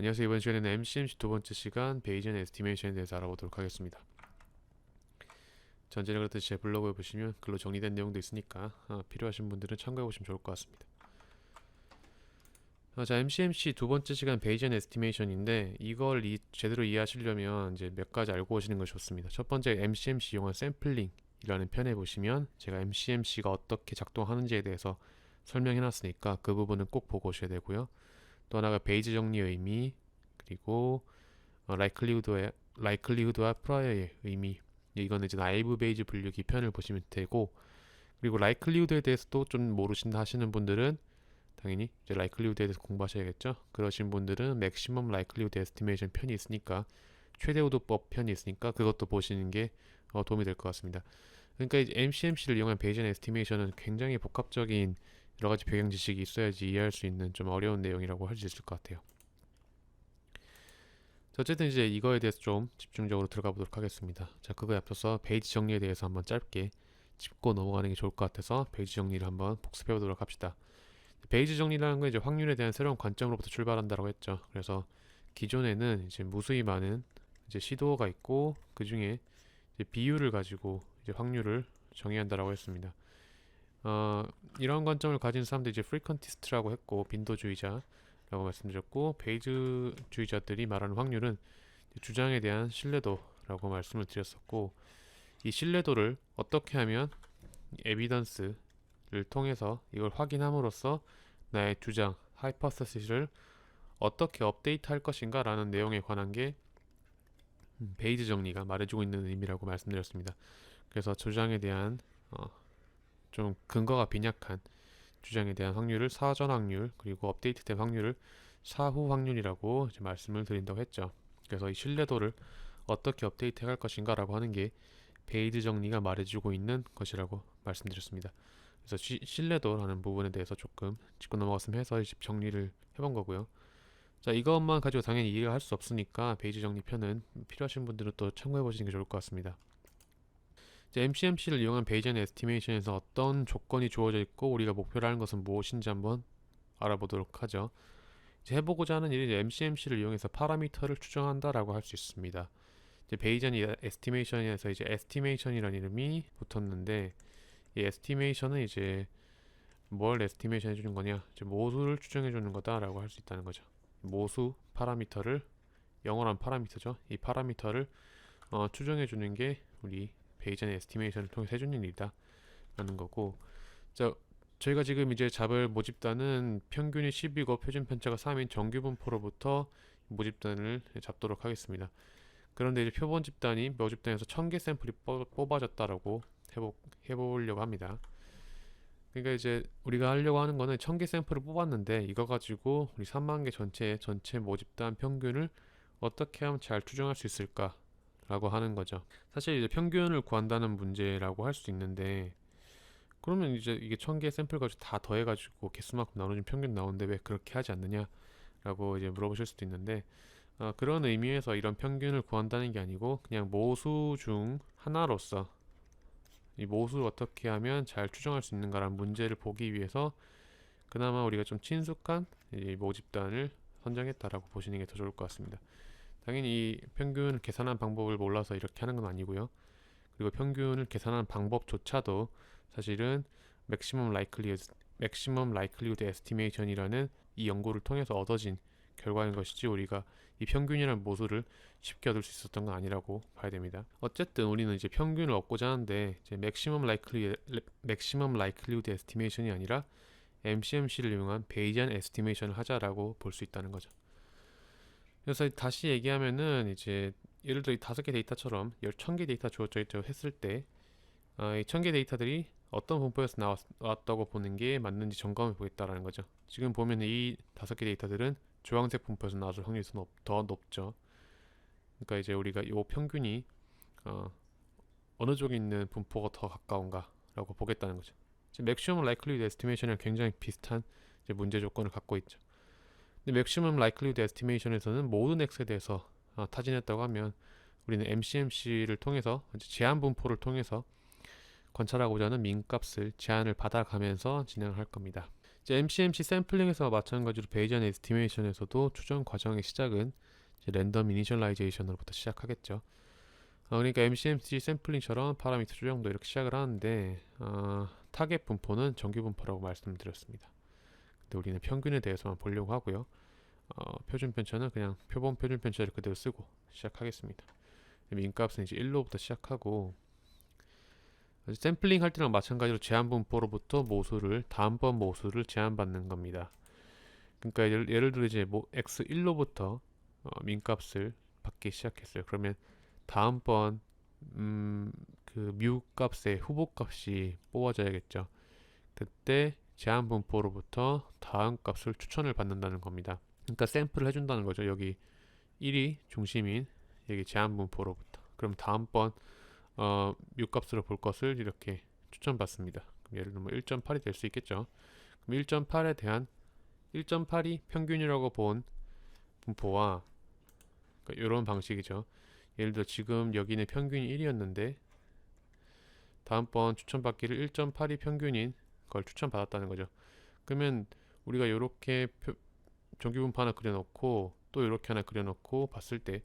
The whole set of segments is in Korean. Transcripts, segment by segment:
안녕하세요. 이번 시간에는 MCMC 두 번째 시간 베이지언 에스티메이션에 대해서 알아보도록 하겠습니다. 전제는 그렇듯이 제 블로그에 보시면 글로 정리된 내용도 있으니까 필요하신 분들은 참고해 보시면 좋을 것 같습니다. 자, MCMC 두 번째 시간 베이지언 에스티메이션인데 이걸 제대로 이해하시려면 이제 몇 가지 알고 오시는 것이 좋습니다. 첫 번째 MCMC 이용한 샘플링이라는 편에 보시면 제가 MCMC가 어떻게 작동하는지에 대해서 설명해 놨으니까 그 부분은 꼭 보고 오셔야 되고요. 또 하나가 베이지 정리의 의미, 그리고 라이클리후드와 프라이어의 의미, 이거는 이제 나이브 베이지 분류기 편을 보시면 되고, 그리고 라이클리후드에 대해서도 좀 모르신다 하시는 분들은 당연히 이제 라이클리후드에 대해서 공부하셔야겠죠. 그러신 분들은 맥시멈 라이클리후드 에스티메이션 편이 있으니까, 최대 우도법 편이 있으니까 그것도 보시는 게 도움이 될 것 같습니다. 그러니까 이제 MCMC를 이용한 베이지언 에스티메이션은 굉장히 복합적인 여러 가지 배경 지식이 있어야지 이해할 수 있는 좀 어려운 내용이라고 할 수 있을 것 같아요. 자, 어쨌든 이제 이거에 대해서 좀 집중적으로 들어가 보도록 하겠습니다. 자, 그거에 앞서서 베이지 정리에 대해서 한번 짧게 짚고 넘어가는 게 좋을 것 같아서 베이지 정리를 한번 복습해 보도록 합시다. 베이지 정리라는 건 이제 확률에 대한 새로운 관점으로부터 출발한다고 했죠. 그래서 기존에는 이제 무수히 많은 이제 시도가 있고 그 중에 이제 비율을 가지고 이제 확률을 정의한다라고 했습니다. 이런 관점을 가진 사람들이 이제 프리퀀티스트라고 했고 빈도주의자라고 말씀드렸고, 베이즈주의자들이 말하는 확률은 주장에 대한 신뢰도라고 말씀을 드렸었고, 이 신뢰도를 어떻게 하면 에비던스를 통해서 이걸 확인함으로써 나의 주장 하이퍼서시스를 어떻게 업데이트할 것인가 라는 내용에 관한 게 베이즈 정리가 말해주고 있는 의미라고 말씀드렸습니다. 그래서 주장에 대한 좀 근거가 빈약한 주장에 대한 확률을 사전 확률, 그리고 업데이트된 확률을 사후 확률이라고 이제 말씀을 드린다고 했죠. 그래서 이 신뢰도를 어떻게 업데이트 할 것인가 라고 하는 게 베이즈 정리가 말해주고 있는 것이라고 말씀드렸습니다. 그래서 신뢰도라는 부분에 대해서 조금 짚고 넘어갔으면 해서 정리를 해본 거고요. 자, 이것만 가지고 당연히 이해가 할 수 없으니까 베이지 정리 편은 필요하신 분들은 또 참고해 보시는 게 좋을 것 같습니다. MCMC를 이용한 베이지언 에스티메이션에서 어떤 조건이 주어져 있고 우리가 목표로 하는 것은 무엇인지 한번 알아보도록 하죠. 이제 해보고자 하는 일이 MCMC를 이용해서 파라미터를 추정한다라고 할 수 있습니다. 이제 베이지언 에스티메이션에서 이제 에스티메이션이라는 이름이 붙었는데, 이 에스티메이션은 이제 뭘 에스티메이션 해주는 거냐, 이제 모수를 추정해 주는 거다라고 할 수 있다는 거죠. 모수 파라미터를, 영어란 파라미터죠. 이 파라미터를 추정해 주는 게 우리 베이지언 에스티메이션을 통해서 해주는 일이다 라는 거고, 자, 저희가 지금 이제 잡을 모집단은 평균이 10이고 표준 편차가 3인 정규 분포로부터 모집단을 잡도록 하겠습니다. 그런데 이제 표본 집단이 모집단에서 1000개 샘플이 뽑아졌다라고 해보려고 합니다. 그러니까 이제 우리가 하려고 하는 거는 1000개 샘플을 뽑았는데 이거 가지고 우리 3만 개 전체 모집단 평균을 어떻게 하면 잘 추정할 수 있을까 라고 하는 거죠. 사실 이제 평균을 구한다는 문제라고 할 수 있는데, 그러면 이제 이게 1000개 샘플 가지고 다 더해가지고 개수만큼 나눠준 평균 나오는데 왜 그렇게 하지 않느냐 라고 이제 물어보실 수도 있는데, 그런 의미에서 이런 평균을 구한다는 게 아니고 그냥 모수 중 하나로서 이 모수를 어떻게 하면 잘 추정할 수 있는가라는 문제를 보기 위해서 그나마 우리가 좀 친숙한 이 모집단을 선정했다라고 보시는 게 더 좋을 것 같습니다. 당연히 이 평균을 계산한 방법을 몰라서 이렇게 하는 건 아니고요. 그리고 평균을 계산하는 방법조차도 사실은 맥시멈 라이클리후드 에스티메이션이라는 이 연구를 통해서 얻어진 결과인 것이지 우리가 이 평균이라는 모수를 쉽게 얻을 수 있었던 건 아니라고 봐야 됩니다. 어쨌든 우리는 이제 평균을 얻고자 하는데 이제 맥시멈 라이클리후드 에스티메이션이 아니라 MCMC를 이용한 베이지언 에스티메이션을 하자라고 볼 수 있다는 거죠. 그래서 다시 얘기하면은 이제 예를 들어 이 5개 데이터처럼 1000개 데이터 주어져 있다고 했을 때 이 1000개 데이터들이 어떤 분포에서 나왔다고 보는 게 맞는지 점검해 보겠다라는 거죠. 지금 보면 이 5개 데이터들은 주황색 분포에서 나왔을 확률이 더 높죠. 그러니까 이제 우리가 이 평균이 어느 쪽에 있는 분포가 더 가까운가라고 보겠다는 거죠. 맥시멈 라이클리드 에스티메이션이랑 굉장히 비슷한 이제 문제 조건을 갖고 있죠. 근데 맥시멈 라이클리드 에스티메이션에서는 모든 x에 대해서 타진했다고 하면 우리는 MCMC를 통해서 제한 분포를 통해서 관찰하고자 하는 민값을 제한을 받아가면서 진행을 할 겁니다. 이제 MCMC 샘플링에서 마찬가지로 베이지안 에스티메이션에서도 추정 과정의 시작은 이제 랜덤 이니셜라이제이션으로부터 시작하겠죠. 그러니까 MCMC 샘플링처럼 파라미터 추정도 이렇게 시작을 하는데 타겟 분포는 정규 분포라고 말씀드렸습니다. 근데 우리는 평균에 대해서만 보려고 하고요. 표준 편차는 그냥 표본 표준 편차를 그대로 쓰고 시작하겠습니다. 민값은 이제 1로부터 시작하고 샘플링 할 때랑 마찬가지로 제한 분포로부터 모수를 다음번 모수를 제한받는 겁니다. 그러니까 예를 들어 이제 x1로부터 민값을 받기 시작했어요. 그러면 다음번 그 뮤 값의 후보 값이 뽑아져야겠죠. 그때 제한 분포로부터 다음 값을 추천을 받는다는 겁니다. 그러니까 샘플을 해준다는 거죠. 여기 1이 중심인 여기 제한 분포로부터. 그럼 다음번 뮤 값으로 볼 것을 이렇게 추천받습니다. 그럼 예를 들면 1.8이 될 수 있겠죠. 그럼 1.8에 대한 1.8이 평균이라고 본 분포와 그러니까 이런 방식이죠. 예를 들어 지금 여기는 평균이 1이었는데 다음번 추천받기를 1.8이 평균인 걸 추천받았다는 거죠. 그러면 우리가 이렇게 정규분포 하나 그려놓고 또 이렇게 하나 그려놓고 봤을 때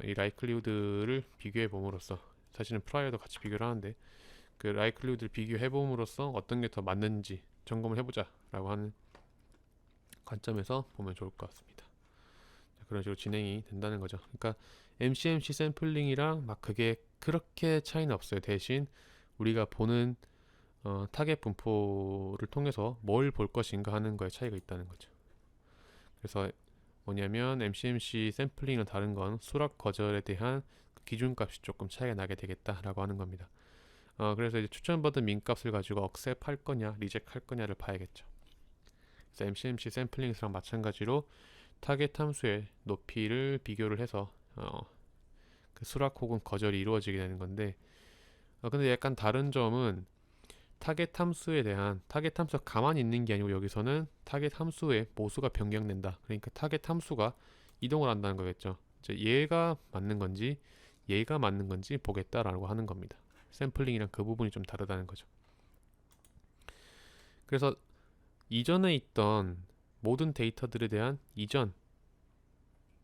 이 라이클리우드를 비교해 봄으로써 사실은 프라이어도 같이 비교를 하는데 그 라이클리우드를 비교해 봄으로써 어떤 게 더 맞는지 점검을 해보자 라고 하는 관점에서 보면 좋을 것 같습니다. 자, 그런 식으로 진행이 된다는 거죠. 그러니까 MCMC 샘플링이랑 막 그게 그렇게 차이는 없어요. 대신 우리가 보는 타겟 분포를 통해서 뭘 볼 것인가 하는 거에 차이가 있다는 거죠. 그래서 뭐냐면 MCMC 샘플링은 다른 건 수락 거절에 대한 기준값이 조금 차이가 나게 되겠다라고 하는 겁니다. 그래서 이제 추천받은 민값을 가지고 억셉 할 거냐, 리젝 할 거냐를 봐야겠죠. 그래서 MCMC 샘플링이랑 마찬가지로 타겟 함수의 높이를 비교를 해서 그 수락 혹은 거절이 이루어지게 되는 건데 근데 약간 다른 점은 타겟 함수에 대한 타겟 함수가 가만히 있는 게 아니고 여기서는 타겟 함수의 모수가 변경된다. 그러니까 타겟 함수가 이동을 한다는 거겠죠. 이제 얘가 맞는 건지 얘가 맞는 건지 보겠다라고 하는 겁니다. 샘플링이랑 그 부분이 좀 다르다는 거죠. 그래서 이전에 있던 모든 데이터들에 대한 이전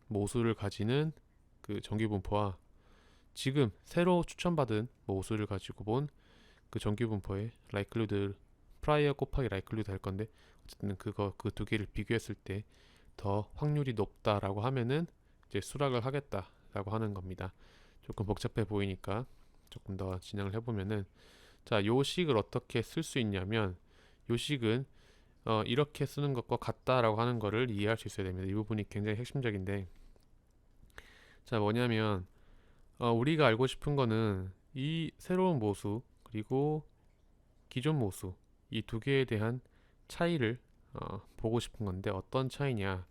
모수를 가지는 그 정규분포와 지금 새로 추천받은 모수를 가지고 본 그 정규분포의 라이클리드 프라이어 곱하기 라이클리드 할 건데 어쨌든 그거 그 두 개를 비교했을 때 더 확률이 높다라고 하면은 이제 수락을 하겠다라고 하는 겁니다. 조금 복잡해 보이니까 조금 더 진행을 해보면은 자, 요 식을 어떻게 쓸 수 있냐면 요 식은 이렇게 쓰는 것과 같다라고 하는 거를 이해할 수 있어야 됩니다. 이 부분이 굉장히 핵심적인데 자, 뭐냐면 우리가 알고 싶은 거는 이 새로운 모수 그리고 기존 모수 이 두 개에 대한 차이를 보고 싶은 건데 어떤 차이냐.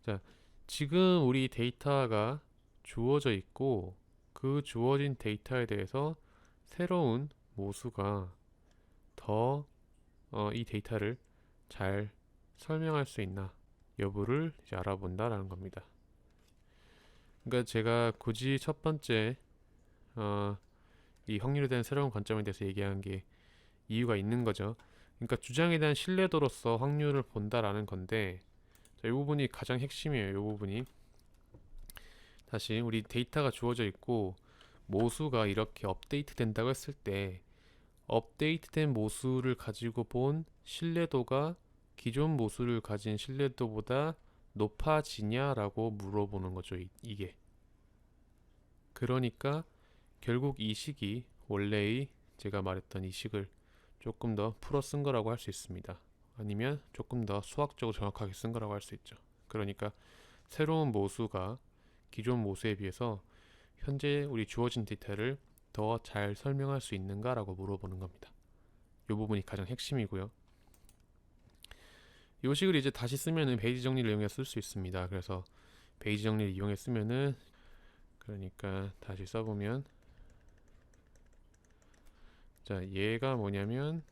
자, 지금 우리 데이터가 주어져 있고 그 주어진 데이터에 대해서 새로운 모수가 더 이 데이터를 잘 설명할 수 있나 여부를 이제 알아본다라는 겁니다. 그러니까 제가 굳이 첫 번째 이 확률에 대한 새로운 관점에 대해서 얘기한 게 이유가 있는 거죠. 그러니까 주장에 대한 신뢰도로서 확률을 본다라는 건데 자, 이 부분이 가장 핵심이에요. 이 부분이 다시 우리 데이터가 주어져 있고 모수가 이렇게 업데이트 된다고 했을 때 업데이트된 모수를 가지고 본 신뢰도가 기존 모수를 가진 신뢰도보다 높아지냐라고 물어보는 거죠. 이게 그러니까 결국 이 식이 원래의 제가 말했던 이 식을 조금 더 풀어 쓴 거라고 할 수 있습니다. 아니면 조금 더 수학적으로 정확하게 쓴 거라고 할 수 있죠. 그러니까 새로운 모수가 기존 모수에 비해서 현재 우리 주어진 데이터를 더 잘 설명할 수 있는가라고 물어보는 겁니다. 이 부분이 가장 핵심이고요. 이 식을 이제 다시 쓰면은 베이지 정리를 이용해 쓸 수 있습니다. 그래서 베이지 정리를 이용해 쓰면은 그러니까 다시 써보면 자, 얘가 뭐냐면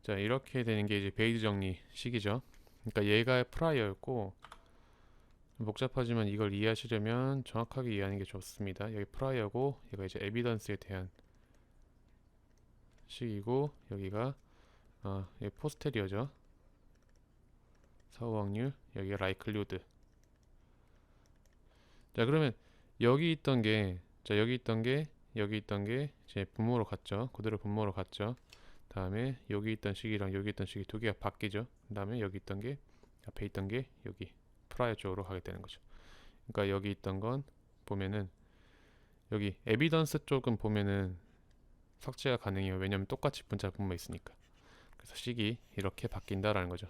자, 이렇게 되는 게 이제 베이지 정리 식이죠. 그러니까 얘가 프라이어였고 복잡하지만 이걸 이해하시려면 정확하게 이해하는 게 좋습니다. 여기 프라이어고 얘가 이제 에비던스에 대한 식이고 여기가 여기 포스테리어죠. 사후 확률, 여기가 라이클리후드. 자, 그러면 여기 있던 게, 자, 여기 있던 게, 여기 있던 게 이제 분모로 갔죠. 그대로 분모로 갔죠. 다음에 여기 있던 식이랑 여기 있던 식이 두 개가 바뀌죠. 그 다음에 여기 있던 게, 앞에 있던 게 여기 프라이어 쪽으로 가게 되는 거죠. 그러니까 여기 있던 건 보면은 여기 에비던스 쪽은 보면은 삭제가 가능해요. 왜냐면 똑같이 분자 분모 있으니까. 그래서 식이 이렇게 바뀐다라는 거죠.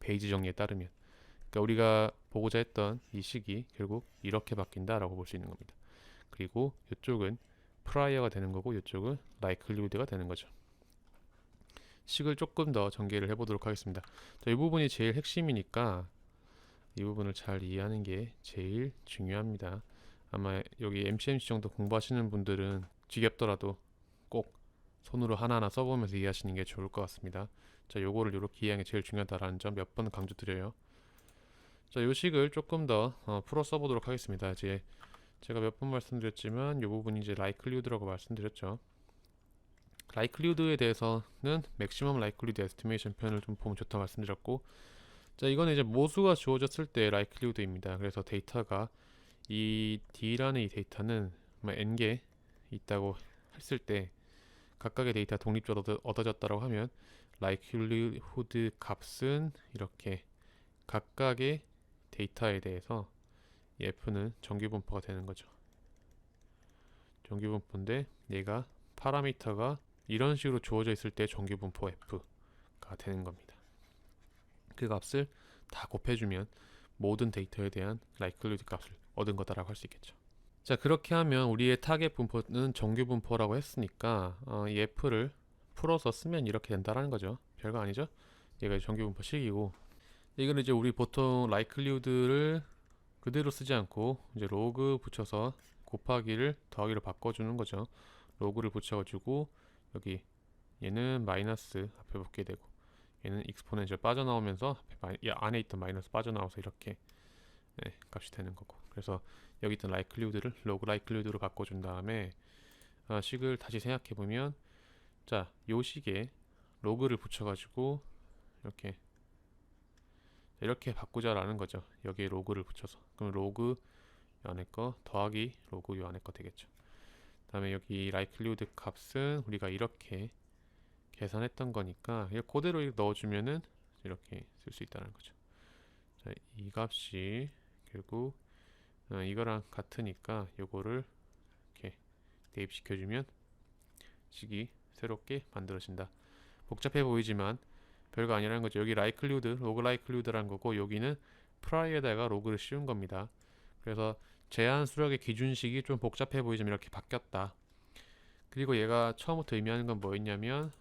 베이지 정리에 따르면. 그러니까 우리가 보고자 했던 이 식이 결국 이렇게 바뀐다라고 볼 수 있는 겁니다. 그리고 이쪽은 프라이어가 되는 거고 이쪽은 라이클리후드가 되는 거죠. 식을 조금 더 전개를 해보도록 하겠습니다. 자, 이 부분이 제일 핵심이니까 이 부분을 잘 이해하는 게 제일 중요합니다. 아마 여기 MCMC 정도 공부하시는 분들은 지겹더라도 꼭 손으로 하나하나 써보면서 이해하시는 게 좋을 것 같습니다. 자, 요거를 이렇게 이해하는 게 제일 중요하다라는 점 몇 번 강조드려요. 자, 요 식을 조금 더 풀어 써보도록 하겠습니다. 이제 제가 몇 번 말씀드렸지만 이 부분이 이제 라이클리후드라고 말씀드렸죠. 라이클리후드에 대해서는 맥시멈 라이클리후드 에스티메이션 표현을 좀 보면 좋다 말씀드렸고, 자, 이거는 이제 모수가 주어졌을 때 라이클리후드입니다. 그래서 데이터가 이 D라는 이 데이터는 n개 있다고 했을 때 각각의 데이터 독립적으로 얻어졌다고 하면 라이클리후드 값은 이렇게 각각의 데이터에 대해서 이 F는 정규분포가 되는 거죠. 정규분포인데 얘가 파라미터가 이런 식으로 주어져 있을 때 정규분포 F가 되는 겁니다. 그 값을 다 곱해주면 모든 데이터에 대한 라이클리후드 값을 얻은 거다라고 할 수 있겠죠. 자, 그렇게 하면 우리의 타겟 분포는 정규분포라고 했으니까 이 F를 풀어서 쓰면 이렇게 된다라는 거죠. 별거 아니죠? 얘가 정규분포식이고, 이거는 이제 우리 보통 라이클리후드를 그대로 쓰지 않고 이제 로그 붙여서 곱하기를 더하기로 바꿔주는 거죠. 로그를 붙여가지고 여기 얘는 마이너스 앞에 붙게 되고 얘는 익스포넨셜 빠져나오면서 이 안에 있던 마이너스 빠져나와서 이렇게 값이 되는 거고, 그래서 여기 있던 라이클리후드를 로그 라이클리후드로 바꿔준 다음에 식을 다시 생각해 보면, 자, 요 식에 로그를 붙여가지고 이렇게 바꾸자라는 거죠. 여기에 로그를 붙여서. 그럼 로그 요 안에 거 더하기 로그 요 안에 거 되겠죠. 다음에 여기 라이클리후드 값은 우리가 이렇게 계산했던 거니까 이거 그대로 넣어주면은 이렇게 쓸 수 있다는 거죠. 자, 이 값이 결국 이거랑 같으니까 요거를 이렇게 대입시켜주면 식이 새롭게 만들어진다. 복잡해 보이지만 별거 아니라는 거죠. 여기 라이클리후드, 로그 라이클리후드라는 거고 여기는 프라이에다가 로그를 씌운 겁니다. 그래서 제한 수력의 기준식이 좀 복잡해 보이지만 이렇게 바뀌었다. 그리고 얘가 처음부터 의미하는 건 뭐였냐면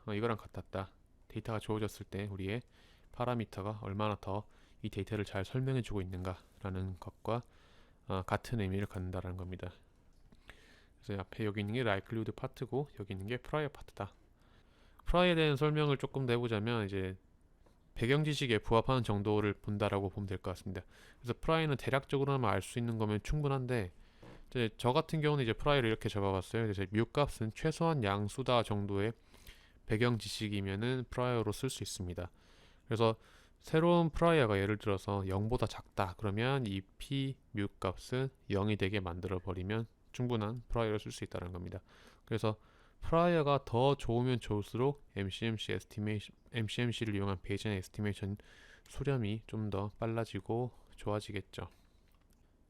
이거랑 같았다. 데이터가 주어졌을 때 우리의 파라미터가 얼마나 더 이 데이터를 잘 설명해 주고 있는가 라는 것과 같은 의미를 갖는다는 겁니다. 그래서 앞에 여기 있는 게 라이클리후드 파트고 여기 있는 게 프라이어 파트다. 프라이에 대한 설명을 조금 더 해보자면 이제 배경 지식에 부합하는 정도를 본다라고 보면 될 것 같습니다. 그래서 프라이는 대략적으로만 알 수 있는 거면 충분한데, 이제 저 같은 경우는 이제 프라이를 이렇게 잡아봤어요. 그래서 뮤 값은 최소한 양수다 정도의 배경 지식이면은 프라이어로 쓸 수 있습니다. 그래서 새로운 프라이어가 예를 들어서 0보다 작다 그러면 이 p 뮤 값은 0이 되게 만들어 버리면 충분한 프라이어를 쓸 수 있다는 겁니다. 그래서 프라이어가 더 좋으면 좋을수록 MCMC를 이용한 베이지언 에스티메이션 수렴이 좀 더 빨라지고 좋아지겠죠.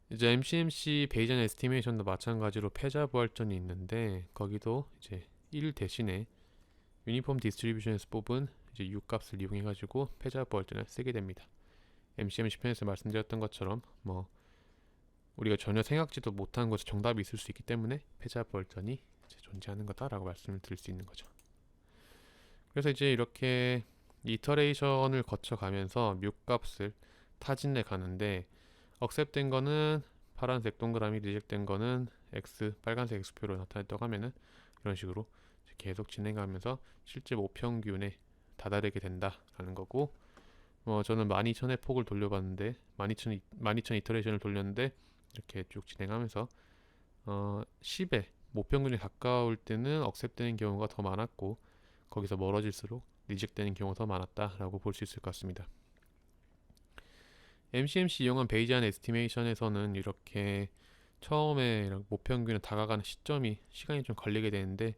이제 MCMC 베이지언 에스티메이션도 마찬가지로 패자 부활전이 있는데 거기도 이제 1 대신에 유니폼 디스트리뷰션에서 뽑은 이제 U 값을 이용해 가지고 패자 부활전을 쓰게 됩니다. MCMC 편에서 말씀드렸던 것처럼 뭐 우리가 전혀 생각지도 못한 것에 정답이 있을 수 있기 때문에 패자 부활전이 존재하는 거다라고 말씀을 드릴 수 있는 거죠. 그래서 이제 이렇게 이터레이션을 거쳐가면서 뮤 값을 타진해 가는데 억셉된 거는 파란색 동그라미, 리젝된 거는 X 빨간색 X표로 나타냈다고 하면은 이런 식으로 계속 진행하면서 실제 모평균에 다다르게 된다라는 거고, 저는 12,000의 폭을 돌려봤는데 12,000 이터레이션을 돌렸는데 이렇게 쭉 진행하면서 10의 목평균에 가까울 때는 억셉되는 경우가 더 많았고 거기서 멀어질수록 리젝되는 경우가 더 많았다라고 볼 수 있을 것 같습니다. MCMC 이용한 베이지안 에스티메이션에서는 이렇게 처음에 목평균에 다가가는 시간이 좀 걸리게 되는데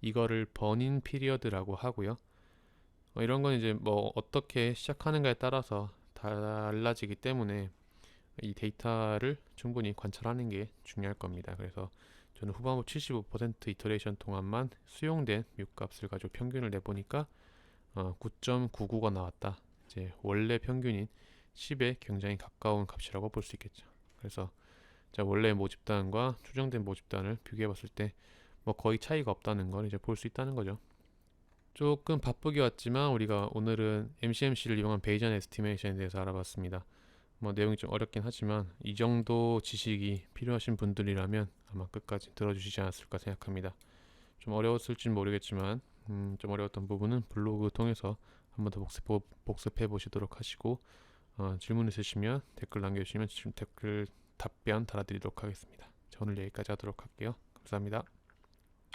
이거를 버닝 피리어드라고 하고요. 이런 건 이제 뭐 어떻게 시작하는가에 따라서 달라지기 때문에 이 데이터를 충분히 관찰하는 게 중요할 겁니다. 그래서 저는 후반부 75% 이터레이션 동안만 수용된 뮤값을 가지고 평균을 내보니까 9.99가 나왔다. 이제 원래 평균인 10에 굉장히 가까운 값이라고 볼 수 있겠죠. 그래서 자 원래 모집단과 추정된 모집단을 비교해 봤을 때 뭐 거의 차이가 없다는 걸 이제 볼 수 있다는 거죠. 조금 바쁘게 왔지만 우리가 오늘은 MCMC를 이용한 베이전 에스티메이션에 대해서 알아봤습니다. 뭐 내용이 좀 어렵긴 하지만 이 정도 지식이 필요하신 분들이라면 아마 끝까지 들어주시지 않았을까 생각합니다. 좀 어려웠을진 모르겠지만 좀 어려웠던 부분은 블로그 통해서 한번 더 복습해 보시도록 하시고 질문 있으시면 댓글 남겨주시면 댓글 답변 달아드리도록 하겠습니다. 자, 오늘 여기까지 하도록 할게요. 감사합니다.